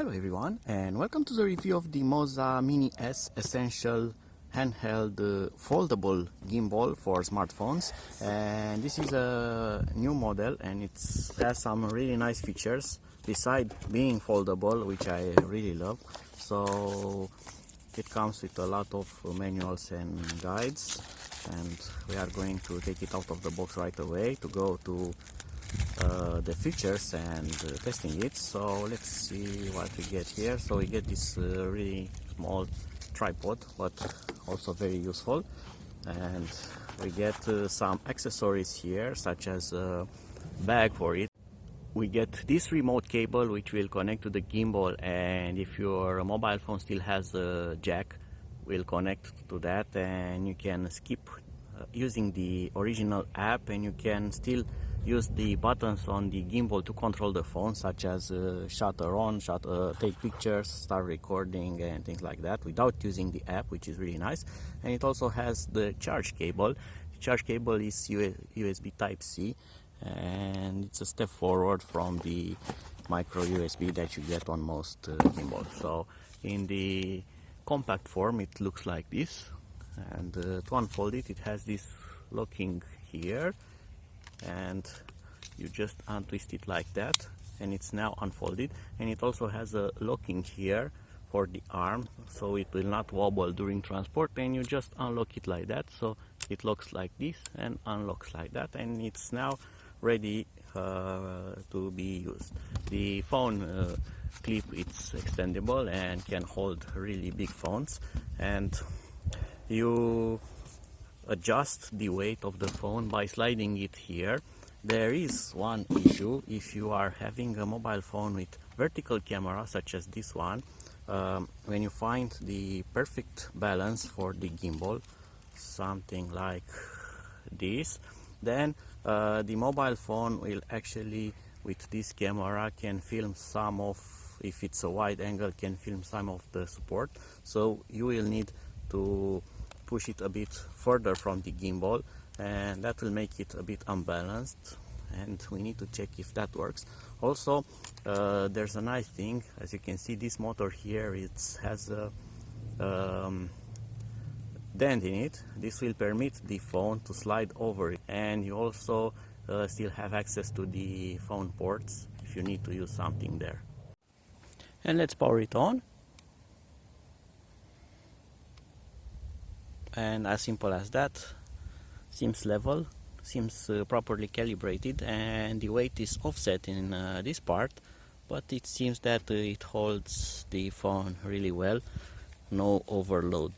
Hello everyone, and welcome to the review of the Moza Mini-S Essential handheld foldable gimbal for smartphones. And this is a new model, and it has some really nice features beside being foldable, which I really love. So it comes with a lot of manuals and guides, and we are going to take it out of the box right away to go to the features and testing it. So let's see what we get here. So we get this really small tripod, but also very useful, and we get some accessories here, such as a bag for it. We get this remote cable which will connect to the gimbal, and if your mobile phone still has a jack, will connect to that, and you can skip using the original app, and you can still use the buttons on the gimbal to control the phone, such as shutter on, take pictures, start recording, and things like that, without using the app, which is really nice. And it also has the charge cable. The charge cable is USB Type-C, and it's a step forward from the micro USB that you get on most gimbals. So in the compact form it looks like this, and to unfold it, it has this locking here, and you just untwist it like that, and it's now unfolded. And it also has a locking here for the arm, so it will not wobble during transport, and you just unlock it like that, so it locks like this and unlocks like that, and it's now ready to be used. The phone clip, it's extendable and can hold really big phones, and you adjust the weight of the phone by sliding it here. There is one issue: if you are having a mobile phone with vertical camera such as this one, when you find the perfect balance for the gimbal, something like this, then the mobile phone will actually, with this camera, can film some of, if it's a wide angle, can film some of the support. So you will need to push it a bit further from the gimbal, and that will make it a bit unbalanced, and we need to check if that works. Also, there's a nice thing, as you can see, this motor here, it has a dent in it. This will permit the phone to slide over it, and you also still have access to the phone ports if you need to use something there. And let's power it on. And as simple as that, seems level, seems properly calibrated, and the weight is offset in this part, but it seems that it holds the phone really well. No overload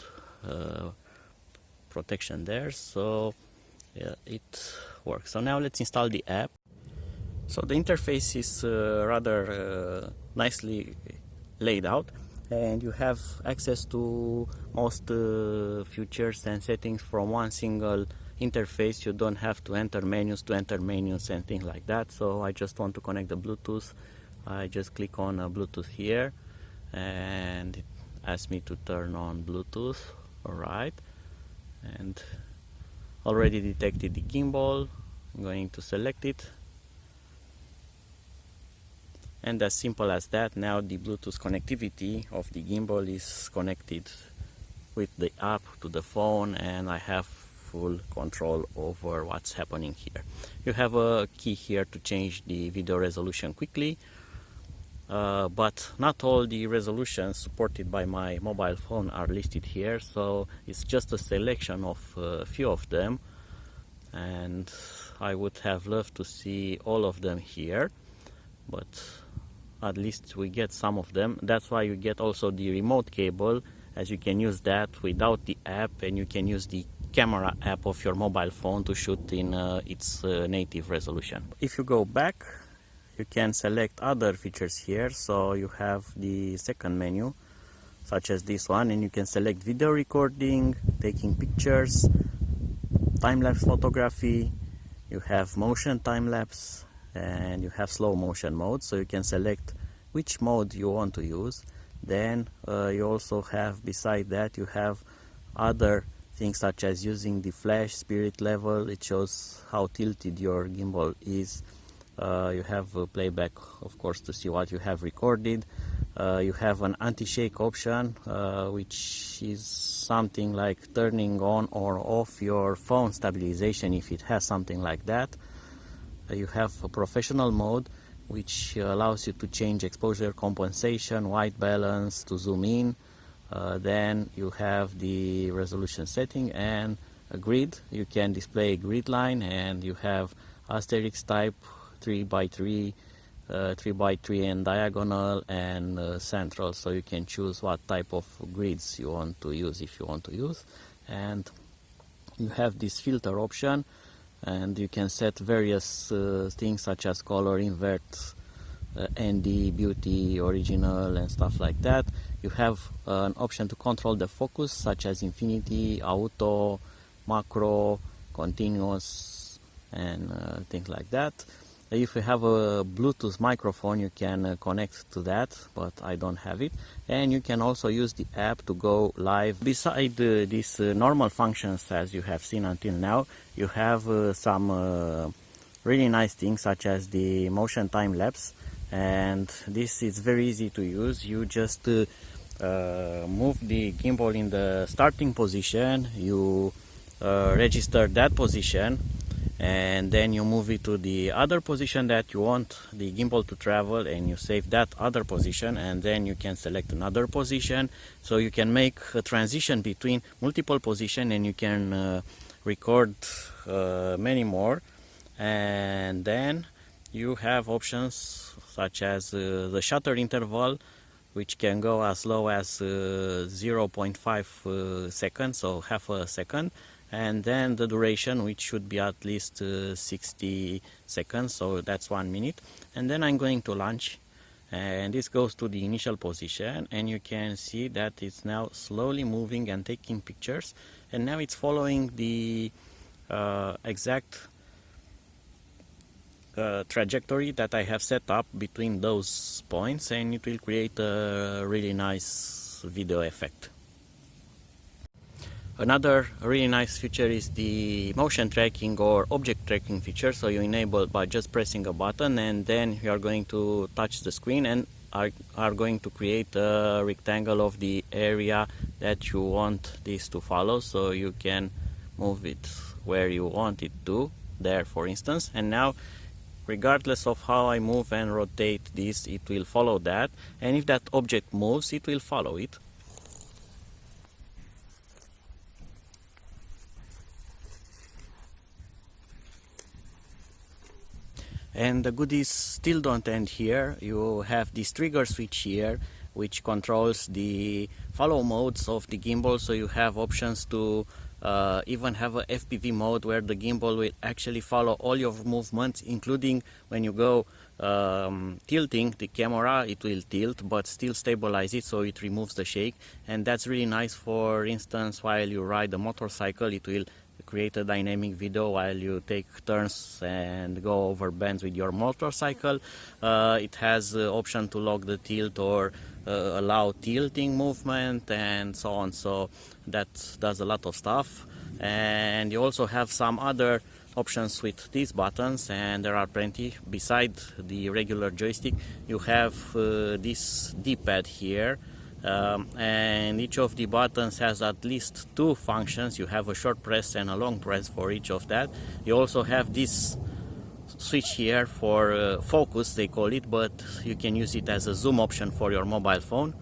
protection there, so yeah, it works. So now let's install the app. So the interface is rather nicely laid out, and you have access to most features and settings from one single interface. You don't have to enter menus and things like that. So I just want to connect the Bluetooth. I just click on Bluetooth here, and it asks me to turn on Bluetooth. Alright, and already detected the gimbal. I'm going to select it, and as simple as that, now the Bluetooth connectivity of the gimbal is connected with the app to the phone, and I have full control over what's happening here. You have a key here to change the video resolution quickly, but not all the resolutions supported by my mobile phone are listed here, so it's just a selection of a few of them, and I would have loved to see all of them here, but at least we get some of them. That's why you get also the remote cable, as you can use that without the app, and you can use the camera app of your mobile phone to shoot in its native resolution. If you go back, you can select other features here. So you have the second menu, such as this one, and you can select video recording, taking pictures, time-lapse photography. You have motion time-lapse, and you have slow motion mode, so you can select which mode you want to use. Then you also have, beside that, you have other things such as using the flash spirit level. It shows how tilted your gimbal is. You have playback, of course, to see what you have recorded. You have an anti-shake option, which is something like turning on or off your phone stabilization if it has something like that. You have a professional mode, which allows you to change exposure compensation, white balance, to zoom in. Then you have the resolution setting and a grid. You can display a grid line, and you have asterisk type, 3x3, 3x3 and diagonal, and central, so you can choose what type of grids you want to use if you want to use. And you have this filter option, and you can set various things such as color, invert, ND, beauty, original, and stuff like that. You have an option to control the focus, such as infinity, auto, macro, continuous, and things like that. If you have a Bluetooth microphone, you can connect to that, but I don't have it. And you can also use the app to go live. Beside these normal functions, as you have seen until now, you have some really nice things, such as the motion time lapse. And this is very easy to use. You just move the gimbal in the starting position, you register that position, and then you move it to the other position that you want the gimbal to travel, and you save that other position, and then you can select another position. So you can make a transition between multiple positions, and you can record many more. And then you have options such as the shutter interval, which can go as low as 0.5 seconds, so half a second, and then the duration, which should be at least 60 seconds, so that's 1 minute. And then I'm going to launch, and this goes to the initial position, and you can see that it's now slowly moving and taking pictures, and now it's following the exact trajectory that I have set up between those points, and it will create a really nice video effect. Another really nice feature is the motion tracking or object tracking feature. So you enable by just pressing a button, and then you are going to touch the screen and are going to create a rectangle of the area that you want this to follow. So you can move it where you want it to, there for instance, and now regardless of how I move and rotate this, it will follow that, and if that object moves, it will follow it. And the goodies still don't end here. You have this trigger switch here, which controls the follow modes of the gimbal. So you have options to even have a FPV mode where the gimbal will actually follow all your movements, including when you go tilting the camera, it will tilt but still stabilize it, so it removes the shake. And that's really nice. For instance, while you ride a motorcycle, it will create a dynamic video while you take turns and go over bends with your motorcycle. It has the option to lock the tilt or allow tilting movement and so on, so that does a lot of stuff. And you also have some other options with these buttons, and there are plenty. Beside the regular joystick, you have this D-pad here, and each of the buttons has at least two functions. You have a short press and a long press for each of that. You also have this switch here for focus, they call it, but you can use it as a zoom option for your mobile phone.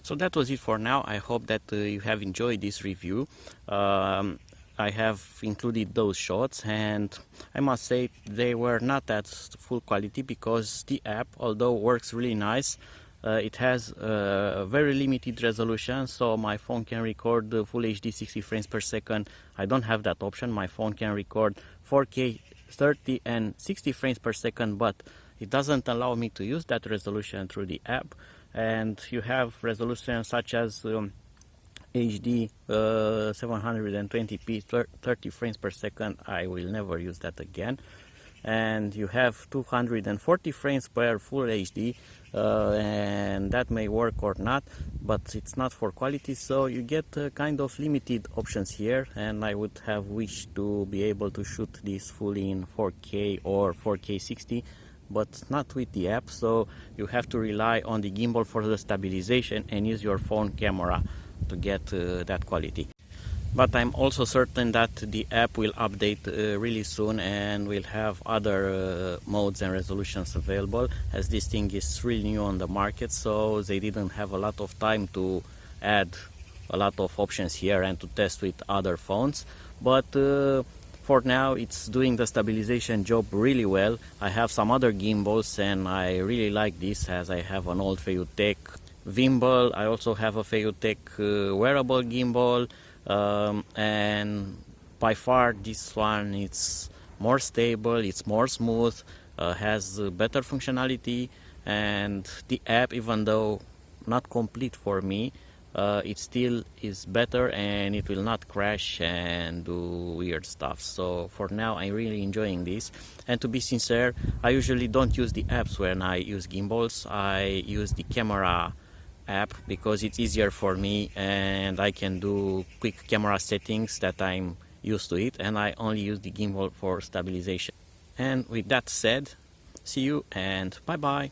So that was it for now. I hope that you have enjoyed this review. I have included those shots, and I must say they were not at full quality because the app, although works really nice, it has a very limited resolution, so my phone can record full HD 60 frames per second. I don't have that option. My phone can record 4K 30 and 60 frames per second, but it doesn't allow me to use that resolution through the app. And you have resolutions such as HD 720p 30 frames per second. I will never use that again. And you have 240 frames per full HD, and that may work or not, but it's not for quality, so you get kind of limited options here. And I would have wished to be able to shoot this fully in 4K or 4K 60, but not with the app, so you have to rely on the gimbal for the stabilization and use your phone camera to get that quality. But I'm also certain that the app will update really soon and will have other modes and resolutions available, as this thing is really new on the market, so they didn't have a lot of time to add a lot of options here and to test with other phones. But for now it's doing the stabilization job really well. I have some other gimbals and I really like this, as I have an old Feiyutech Gimbal. I also have a Feiyutech wearable gimbal. And by far this one it's more stable, it's more smooth, has better functionality, and the app, even though not complete for me, it still is better and it will not crash and do weird stuff. So for now I'm really enjoying this, and to be sincere, I usually don't use the apps when I use gimbals. I use the camera app because it's easier for me and I can do quick camera settings that I'm used to it, and I only use the gimbal for stabilization. And with that said, see you and bye bye.